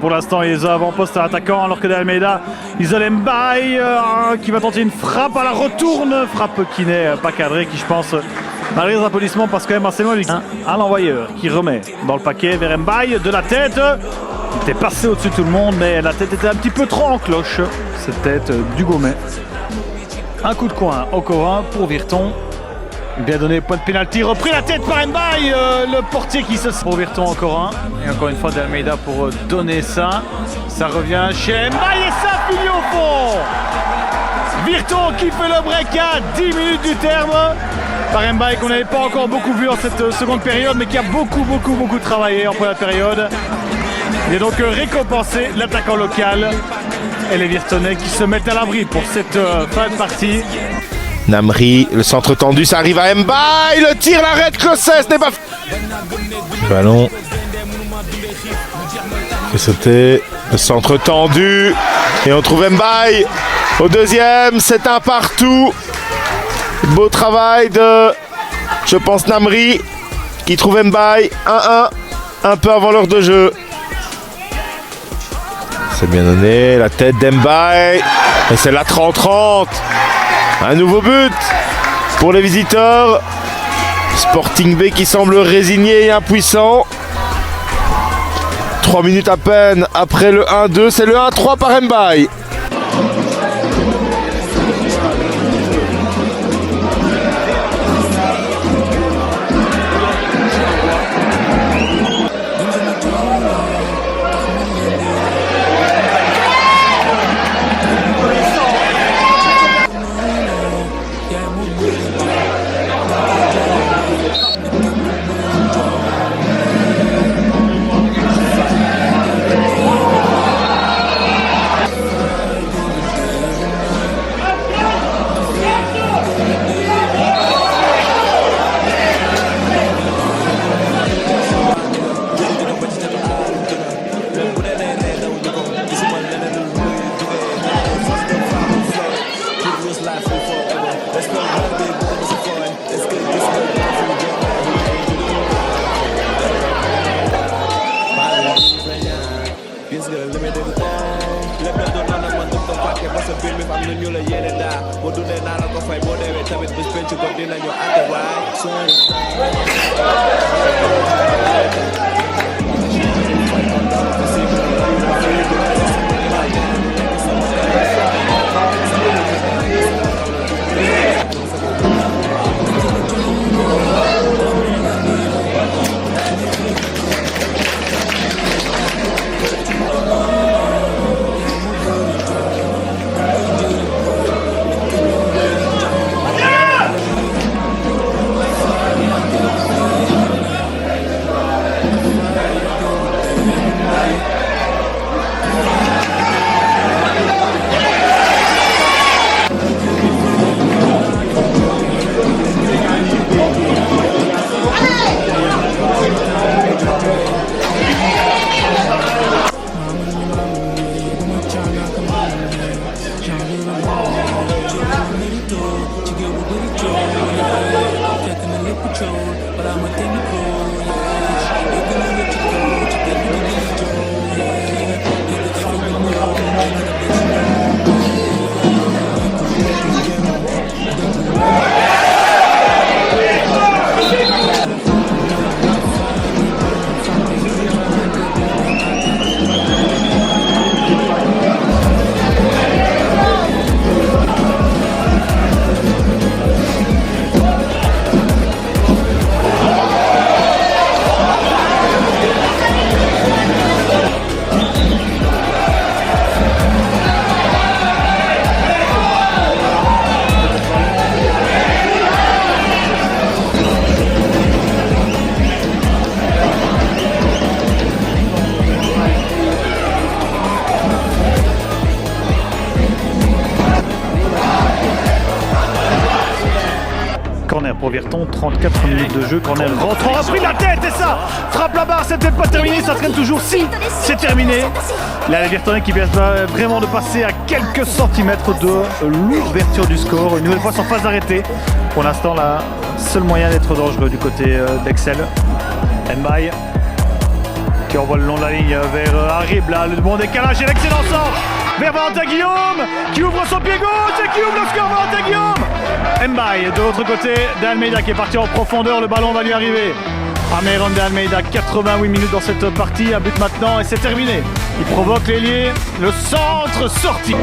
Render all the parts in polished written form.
Pour l'instant, il les a avant-poste à l'attaquant, alors que de Almeida isole Mbaye qui va tenter une frappe à la retourne. Frappe qui n'est pas cadrée, qui je pense, malgré les applaudissements, passe quand même assez loin. À l'envoyeur qui remet dans le paquet vers Mbaye de la tête. Il était passé au-dessus de tout le monde, mais la tête était un petit peu trop en cloche. Cette tête du Gaumet. Un coup de coin au Corin pour Virton. Bien donné, point de pénalty, repris la tête par Mbaye, le portier qui se... Pour Virton encore un, et encore une fois d'Almeida pour donner ça. Ça revient chez Mbaye et ça finit au fond. Virton qui fait le break à 10 minutes du terme par Mbaye, qu'on n'avait pas encore beaucoup vu en cette seconde période, mais qui a beaucoup travaillé en première période. Il est donc récompensé, l'attaquant local, et les Virtonais qui se mettent à l'abri pour cette fin de partie. Namri, le centre tendu, ça arrive à Mbaye, le tir, l'arrêt, Clossès n'est pas... Ballon. Fait sauter, le centre tendu, et on trouve Mbaye au deuxième, c'est un partout. Beau travail de, je pense, Namri, qui trouve Mbaye, 1-1, un peu avant l'heure de jeu. C'est bien donné, la tête d'Mbaye, et c'est la 30-30. Un nouveau but pour les visiteurs. Sporting B qui semble résigné et impuissant. 3 minutes à peine après le 1-2, c'est le 1-3 par Mbaye. pour Virton. 34 minutes de jeu, corner rentrant, repris de la tête et ça frappe la barre, c'est peut-être pas terminé, ça traîne toujours. Si, c'est terminé. Là, les Virtonais qui viennent vraiment de passer à quelques centimètres de l'ouverture du score. Une nouvelle fois sans phase d'arrêter. Pour l'instant, la seul moyen d'être dangereux du côté d'Excel. Mbaye qui envoie le long de la ligne vers Harib. Là, le bon décalage et l'excellent centre vers Valentin Guillaume qui ouvre son pied gauche et qui ouvre le score. Valentin Guillaume. Mbaye de l'autre côté d'Almeida qui est parti en profondeur. Le ballon va lui arriver. Ameiron de Almeida, 88 minutes dans cette partie. Un but maintenant et c'est terminé. Il provoque l'ailier. Le centre sorti.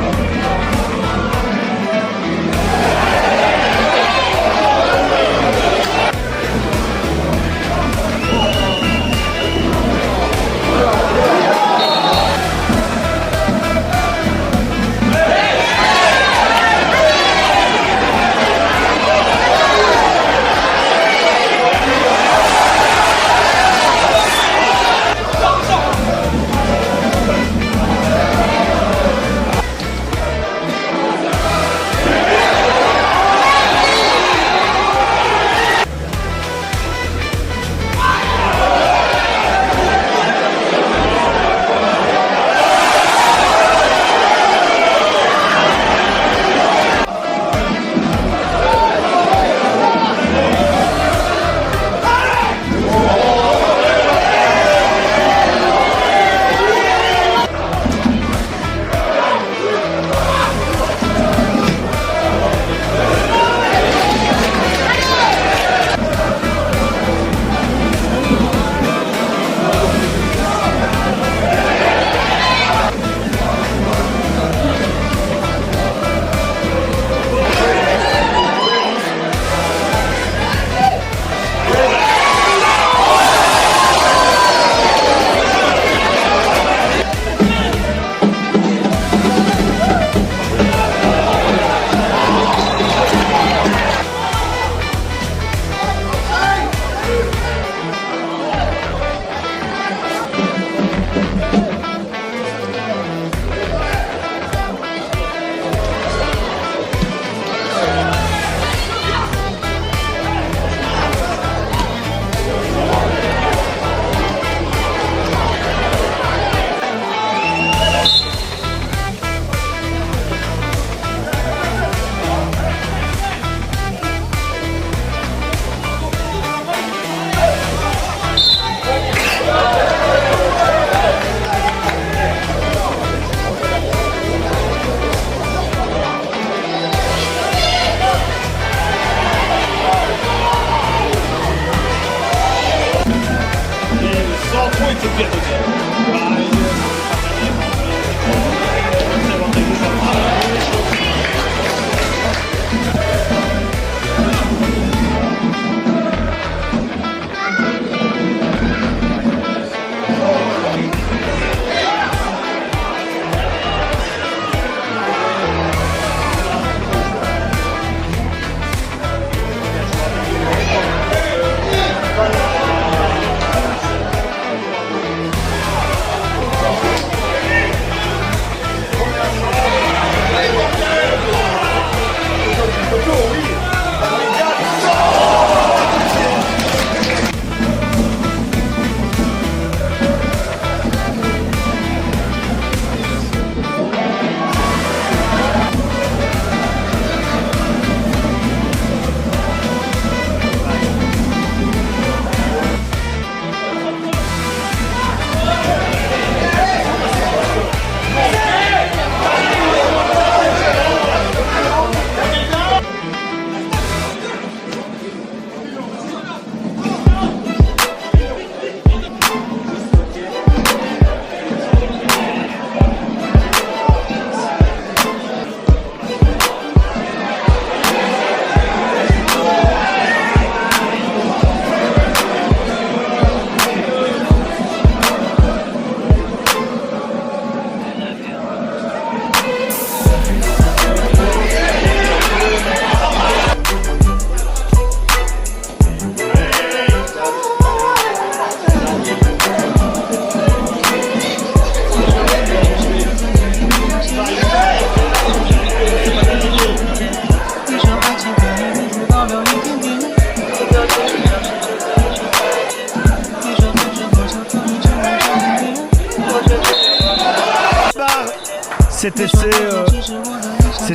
cet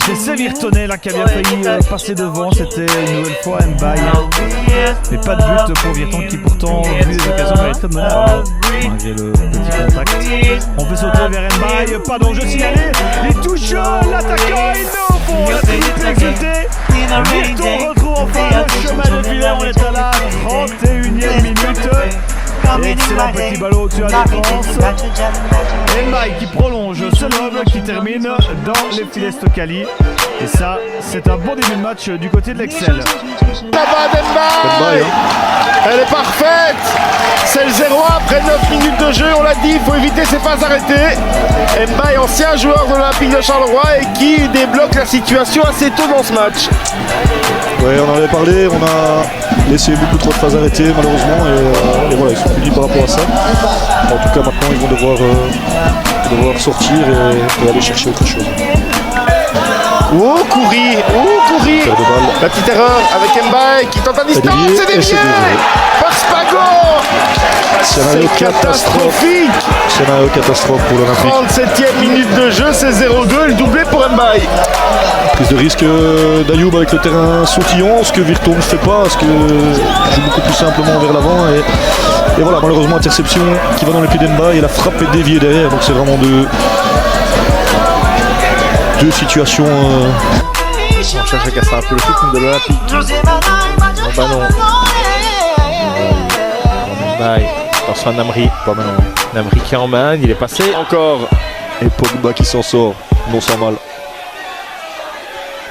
essai Virtonnet là qui a bien failli passer devant. C'était une nouvelle fois Mbaye, mais pas de but pour Virton qui pourtant vu les occasions mériterait de mener malgré le petit contact. On fait sauter vers Mbaye, pas d'enjeu signalé, il touche l'attaquant, il met au fond, la triple exultée. Virton retrouve enfin le chemin de filet, on est à la 31e minute. Excellent petit ballon au-dessus à la défense. Mbaye qui prolonge ce lob qui termine dans les filets Stocali. Et ça, c'est un bon début de match du côté de l'Excel. Là-bas d'Mbaye, elle est parfaite. C'est le 0 après 9 minutes de jeu. On l'a dit, il faut éviter ces phases arrêtées. Mbaye, ancien joueur de l'Olympique de Charleroi et qui débloque la situation assez tôt dans ce match. Ouais, on en avait parlé, on a laissé beaucoup trop de phases arrêtées malheureusement et voilà, ils sont punis par rapport à ça. En tout cas maintenant ils vont devoir sortir et aller chercher autre chose. Oh Coury, la petite erreur avec Mbaye qui tente à distance, c'est dévié par Spago. C'est catastrophique. Scénario catastrophe pour l'Olympique. 37e minute de jeu, c'est 0-2, le doublé pour Mbaye. Prise de risque d'Ayoub avec le terrain sautillon, ce que Virton ne fait pas, ce que joue beaucoup plus simplement vers l'avant et voilà, malheureusement interception qui va dans les pieds d'Mbaye et la frappe est déviée derrière, donc c'est vraiment deux situations. On cherche à casser un peu le rythme de l'Olympique. Oh bah non. Mbaye, attention à Namri. Pas maintenant. Namri qui emmène, il est passé. Encore. Et Pogba qui s'en sort, non sans mal.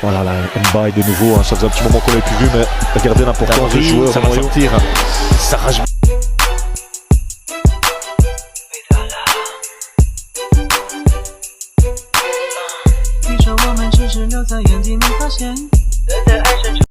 Voilà, là, Mbaye de nouveau, hein, ça faisait un petit moment qu'on l'avait plus vu, mais regardez l'importance du joueur. Ça va sortir. Ça rage.